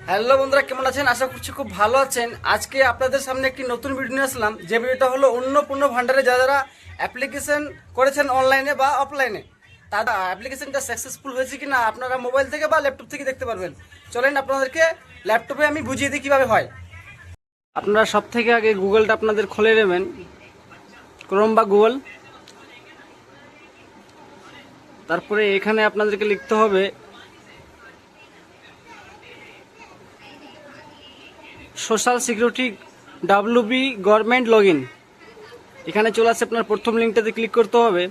Hello বন্ধুরা, কেমন আছেন? আশা করছি খুব ভালো আছেন। আজকে আপনাদের সামনে একটি নতুন ভিডিও নিয়ে আসলাম। যে ভিডিওটা হলো অন্নপূর্ণ ভান্ডারে যারা যারা অ্যাপ্লিকেশন করেছেন অনলাইনে বা অফলাইনে, তারা অ্যাপ্লিকেশনটা সাকসেসফুল হয়েছে কিনা আপনারা মোবাইল থেকে বা ল্যাপটপ থেকে দেখতে পারবেন। চলেন আপনাদেরকে ল্যাপটপে আমি বুঝিয়ে দিই কীভাবে হয়। আপনারা সব থেকে আগে গুগলটা আপনাদের খুলে নেবেন, ক্রোম বা গুগল। তারপরে এখানে আপনাদেরকে লিখতে হবে social security WB government log in. এখানে চলে আসছে, আপনার প্রথম লিঙ্কটাতে ক্লিক করতে হবে।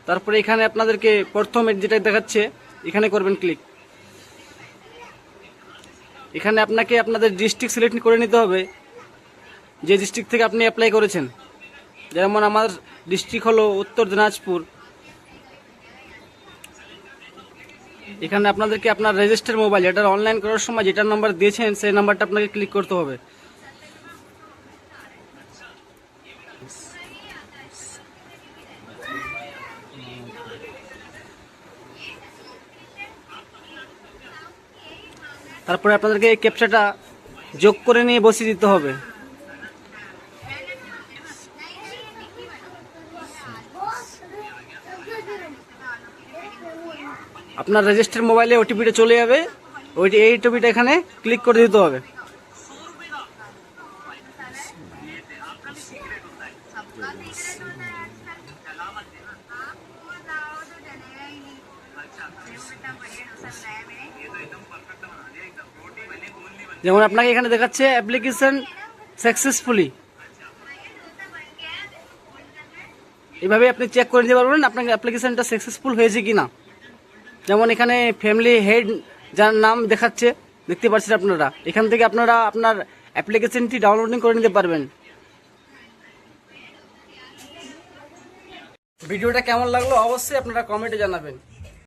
তারপরে এখানে আপনাদেরকে প্রথম যেটা দেখাচ্ছে এখানে করবেন ক্লিক। এখানে আপনাকে আপনাদের ডিস্ট্রিক্ট সিলেক্ট করে নিতে হবে, যে ডিস্ট্রিক্ট থেকে আপনি অ্যাপ্লাই করেছেন। যেমন আমার ডিস্ট্রিক্ট হলো উত্তর দিনাজপুর। এখানে আপনাদেরকে আপনার রেজিস্টার মোবাইল, এটা অনলাইন করার সময় যেটা নাম্বার দিয়েছেন সেই নাম্বারটা আপনাকে ক্লিক করতে হবে। তারপরে আপনাদেরকে এই ক্যাপচাটা যোগ করে নিয়ে বসিয়ে দিতে হবে। আপনার রেজিস্টার মোবাইলে ওটিপিটা চলে যাবে, এই ওটিপিটা এখানে ক্লিক করে দিতে হবে। যেমন আপনাকে এখানে দেখাচ্ছে অ্যাপ্লিকেশন সাকসেসফুলি। এভাবে আপনি চেক করে নিতে পারবেন আপনার অ্যাপ্লিকেশনটা সাকসেসফুল হয়েছে কিনা। যেমন এখানে ফ্যামিলি হেড যার নাম দেখাচ্ছে, দেখতে পাচ্ছেন আপনারা। এখান থেকে আপনারা আপনার অ্যাপ্লিকেশনটি ডাউনলোডিং করে নিতে পারবেন। ভিডিওটা কেমন লাগলো অবশ্যই আপনারা কমেন্টে জানাবেন।